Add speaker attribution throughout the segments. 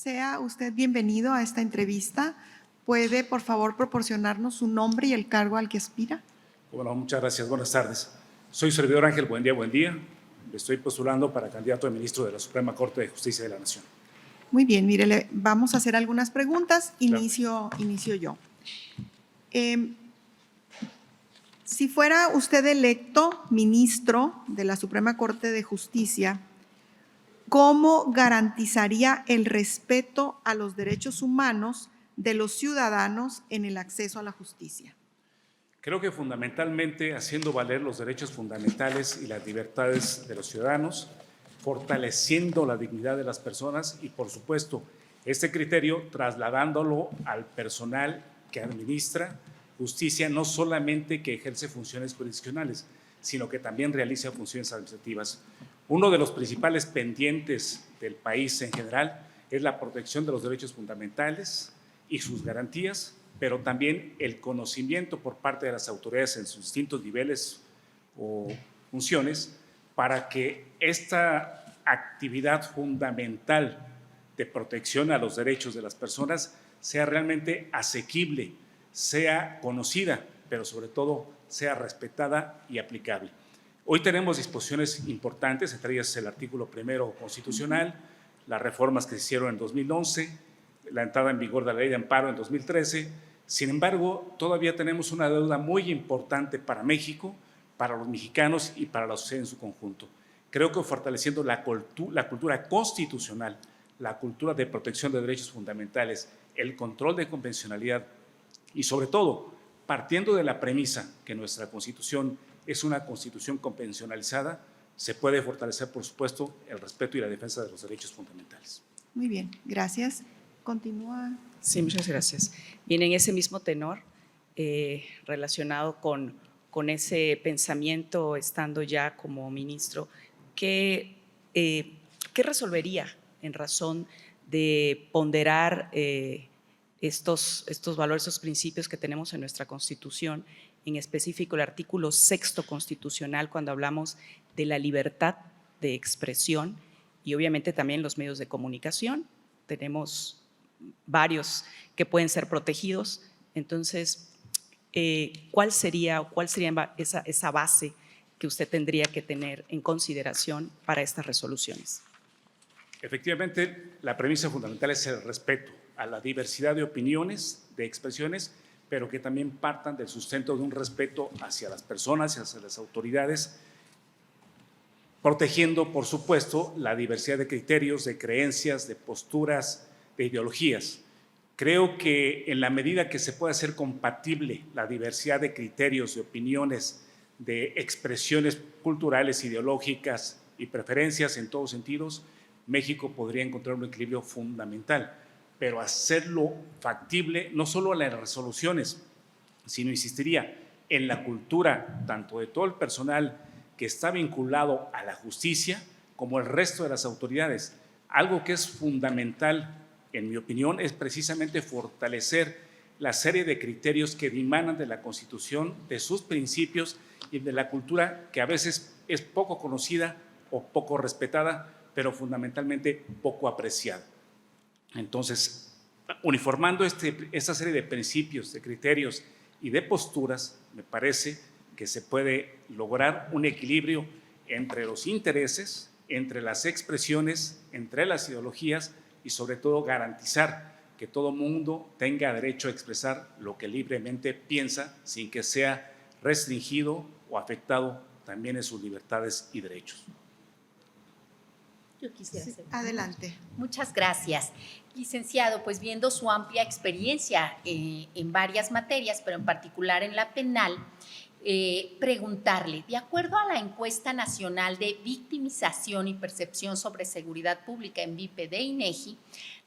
Speaker 1: Sea usted bienvenido a esta entrevista. ¿Puede, por favor, proporcionarnos su nombre y el cargo al que aspira?
Speaker 2: Bueno, muchas gracias. Buenas tardes. Soy servidor Ángel Buendía. Me estoy postulando para candidato a ministro de la Suprema Corte de Justicia de la Nación.
Speaker 1: Muy bien, mire, vamos a hacer algunas preguntas.
Speaker 2: Claro.
Speaker 1: Inicio yo. Si fuera usted electo ministro de la Suprema Corte de Justicia, ¿cómo garantizaría el respeto a los derechos humanos de los ciudadanos en el acceso a la justicia?
Speaker 2: Creo que fundamentalmente haciendo valer los derechos fundamentales y las libertades de los ciudadanos, fortaleciendo la dignidad de las personas y, por supuesto, este criterio trasladándolo al personal que administra justicia, no solamente que ejerce funciones jurisdiccionales, sino que también realiza funciones administrativas. Uno de los principales pendientes del país en general es la protección de los derechos fundamentales y sus garantías, pero también el conocimiento por parte de las autoridades en sus distintos niveles o funciones para que esta actividad fundamental de protección a los derechos de las personas sea realmente asequible, sea conocida, pero sobre todo sea respetada y aplicable. Hoy tenemos disposiciones importantes, entre ellas el artículo primero constitucional, las reformas que se hicieron en 2011, la entrada en vigor de la ley de amparo en 2013. Sin embargo, todavía tenemos una deuda muy importante para México, para los mexicanos y para la sociedad en su conjunto. Creo que fortaleciendo la cultura constitucional, la cultura de protección de derechos fundamentales, el control de convencionalidad y sobre todo partiendo de la premisa que nuestra Constitución es una Constitución convencionalizada, se puede fortalecer, por supuesto, el respeto y la defensa de los derechos fundamentales.
Speaker 1: Muy bien, gracias. Continúa.
Speaker 3: Sí, muchas gracias. Bien, en ese mismo tenor, relacionado con ese pensamiento, estando ya como ministro, ¿qué resolvería en razón de ponderar estos valores, estos principios que tenemos en nuestra Constitución, en específico el artículo 6º constitucional, cuando hablamos de la libertad de expresión y obviamente también los medios de comunicación? Tenemos varios que pueden ser protegidos. Entonces, ¿cuál sería esa base que usted tendría que tener en consideración para estas resoluciones?
Speaker 2: Efectivamente, la premisa fundamental es el respeto a la diversidad de opiniones, de expresiones, pero que también partan del sustento de un respeto hacia las personas y hacia las autoridades, protegiendo, por supuesto, la diversidad de criterios, de creencias, de posturas, de ideologías. Creo que en la medida que se pueda hacer compatible la diversidad de criterios, de opiniones, de expresiones culturales, ideológicas y preferencias en todos sentidos, México podría encontrar un equilibrio fundamental, pero hacerlo factible no solo en las resoluciones, sino insistiría en la cultura tanto de todo el personal que está vinculado a la justicia como el resto de las autoridades. Algo que es fundamental, en mi opinión, es precisamente fortalecer la serie de criterios que dimanan de la Constitución, de sus principios y de la cultura que a veces es poco conocida o poco respetada, pero fundamentalmente poco apreciada. Entonces, uniformando esta serie de principios, de criterios y de posturas, me parece que se puede lograr un equilibrio entre los intereses, entre las expresiones, entre las ideologías y sobre todo garantizar que todo mundo tenga derecho a expresar lo que libremente piensa sin que sea restringido o afectado también en sus libertades y derechos.
Speaker 4: Yo quisiera hacer.
Speaker 1: Adelante.
Speaker 4: Muchas gracias. Licenciado, pues viendo su amplia experiencia en varias materias, pero en particular en la penal, preguntarle, de acuerdo a la encuesta nacional de victimización y percepción sobre seguridad pública en VIPE de INEGI,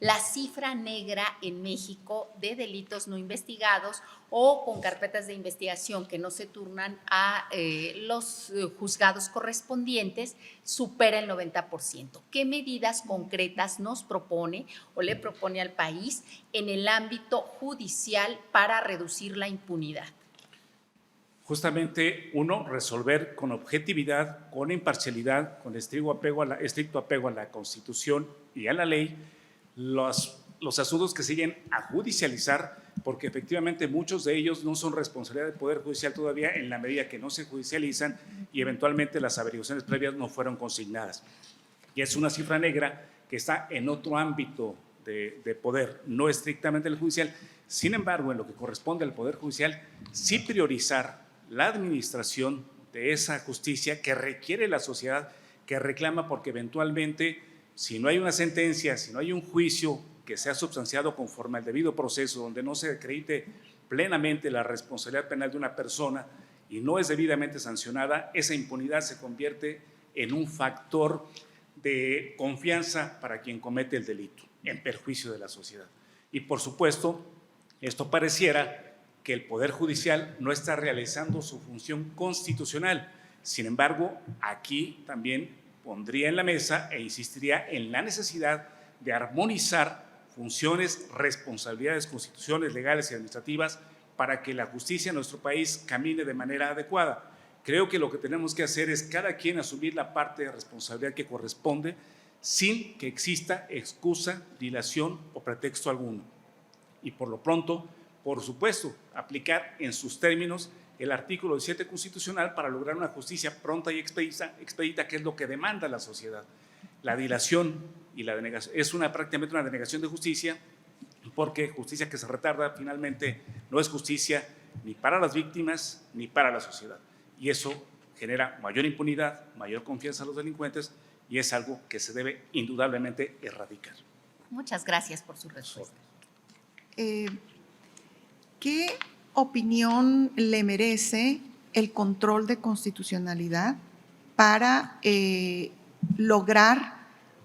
Speaker 4: la cifra negra en México de delitos no investigados o con carpetas de investigación que no se turnan a los juzgados correspondientes supera el 90%. ¿Qué medidas concretas nos propone o le propone al país en el ámbito judicial para reducir la impunidad?
Speaker 2: Justamente, uno, resolver con objetividad, con imparcialidad, con estricto apego a la Constitución y a la ley, los asuntos que siguen a judicializar, porque efectivamente muchos de ellos no son responsabilidad del Poder Judicial todavía en la medida que no se judicializan y eventualmente las averiguaciones previas no fueron consignadas. Y es una cifra negra que está en otro ámbito de poder, no estrictamente el judicial. Sin embargo, en lo que corresponde al Poder Judicial, sí priorizar la administración de esa justicia que requiere la sociedad, que reclama, porque eventualmente, si no hay una sentencia, si no hay un juicio que sea substanciado conforme al debido proceso, donde no se acredite plenamente la responsabilidad penal de una persona y no es debidamente sancionada, esa impunidad se convierte en un factor de confianza para quien comete el delito, en perjuicio de la sociedad. Y por supuesto, esto pareciera que el Poder Judicial no está realizando su función constitucional. Sin embargo, aquí también pondría en la mesa e insistiría en la necesidad de armonizar funciones, responsabilidades, constituciones legales y administrativas para que la justicia en nuestro país camine de manera adecuada. Creo que lo que tenemos que hacer es cada quien asumir la parte de responsabilidad que corresponde sin que exista excusa, dilación o pretexto alguno. Y por lo pronto, por supuesto, aplicar en sus términos el artículo 17 constitucional para lograr una justicia pronta y expedita, que es lo que demanda la sociedad. La dilación y la denegación es prácticamente una denegación de justicia, porque justicia que se retarda finalmente no es justicia ni para las víctimas ni para la sociedad. Y eso genera mayor impunidad, mayor confianza en los delincuentes y es algo que se debe indudablemente erradicar.
Speaker 4: Muchas gracias por su respuesta.
Speaker 1: ¿Qué opinión le merece el control de constitucionalidad para lograr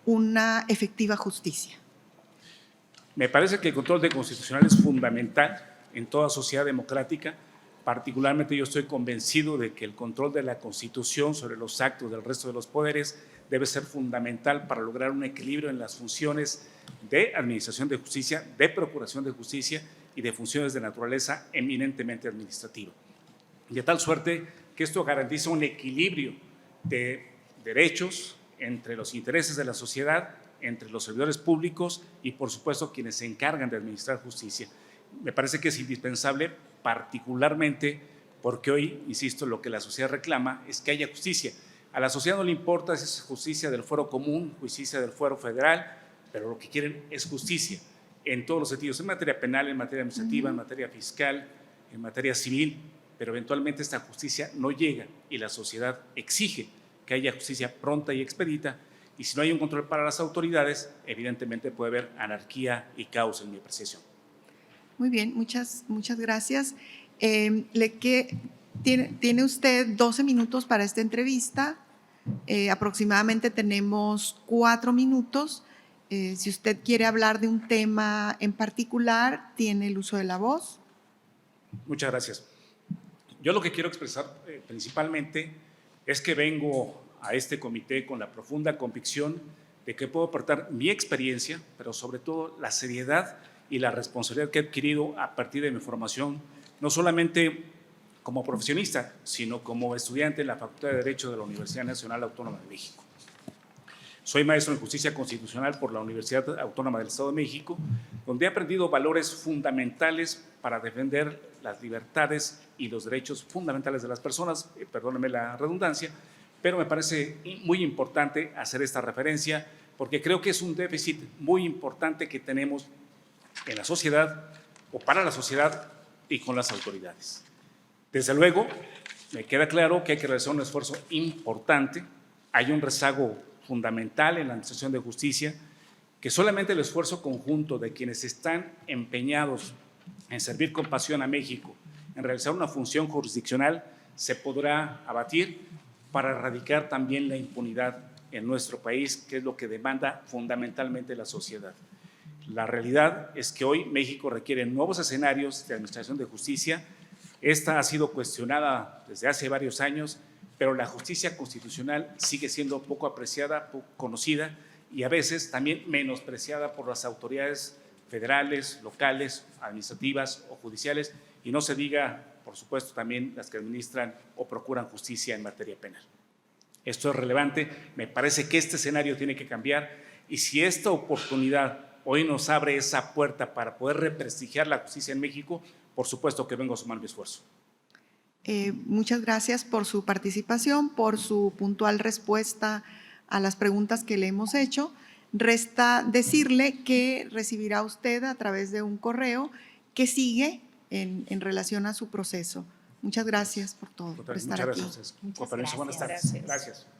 Speaker 1: una efectiva justicia?
Speaker 2: Me parece que el control de constitucional es fundamental en toda sociedad democrática. Particularmente yo estoy convencido de que el control de la Constitución sobre los actos del resto de los poderes debe ser fundamental para lograr un equilibrio en las funciones de administración de justicia, de procuración de justicia y de funciones de naturaleza eminentemente administrativa. De tal suerte que esto garantiza un equilibrio de derechos entre los intereses de la sociedad, entre los servidores públicos y, por supuesto, quienes se encargan de administrar justicia. Me parece que es indispensable, particularmente porque hoy, insisto, lo que la sociedad reclama es que haya justicia. A la sociedad no le importa si es justicia del fuero común, justicia del fuero federal, pero lo que quieren es justicia en todos los sentidos, en materia penal, en materia administrativa, en materia fiscal, en materia civil, pero eventualmente esta justicia no llega y la sociedad exige que haya justicia pronta y expedita, y si no hay un control para las autoridades, evidentemente puede haber anarquía y caos en mi apreciación.
Speaker 1: Muy bien, muchas gracias. Tiene usted 12 minutos para esta entrevista. Aproximadamente tenemos 4 minutos. Si usted quiere hablar de un tema en particular, tiene el uso de la voz.
Speaker 2: Muchas gracias. Yo lo que quiero expresar principalmente es que vengo a este comité con la profunda convicción de que puedo aportar mi experiencia, pero sobre todo la seriedad y la responsabilidad que he adquirido a partir de mi formación, no solamente como profesionista, sino como estudiante en la Facultad de Derecho de la Universidad Nacional Autónoma de México. Soy maestro en Justicia Constitucional por la Universidad Autónoma del Estado de México, donde he aprendido valores fundamentales para defender las libertades y los derechos fundamentales de las personas, perdónenme la redundancia, pero me parece muy importante hacer esta referencia porque creo que es un déficit muy importante que tenemos en la sociedad o para la sociedad y con las autoridades. Desde luego, me queda claro que hay que realizar un esfuerzo importante. Hay un rezago fundamental en la administración de justicia, que solamente el esfuerzo conjunto de quienes están empeñados en servir con pasión a México, en realizar una función jurisdiccional, se podrá abatir para erradicar también la impunidad en nuestro país, que es lo que demanda fundamentalmente la sociedad. La realidad es que hoy México requiere nuevos escenarios de administración de justicia. Esta ha sido cuestionada desde hace varios años, pero la justicia constitucional sigue siendo poco apreciada, poco conocida y a veces también menospreciada por las autoridades federales, locales, administrativas o judiciales, y no se diga, por supuesto, también las que administran o procuran justicia en materia penal. Esto es relevante, me parece que este escenario tiene que cambiar y si esta oportunidad hoy nos abre esa puerta para poder represtigiar la justicia en México, por supuesto que vengo a sumar mi esfuerzo.
Speaker 1: Muchas gracias por su participación, por su puntual respuesta a las preguntas que le hemos hecho. Resta decirle que recibirá usted a través de un correo que sigue en relación a su proceso. Muchas gracias por todo, por estar
Speaker 2: Muchas
Speaker 1: aquí.
Speaker 2: gracias a ustedes.
Speaker 4: Muchas
Speaker 2: Con permiso, buenas tardes.
Speaker 4: gracias.
Speaker 2: Gracias.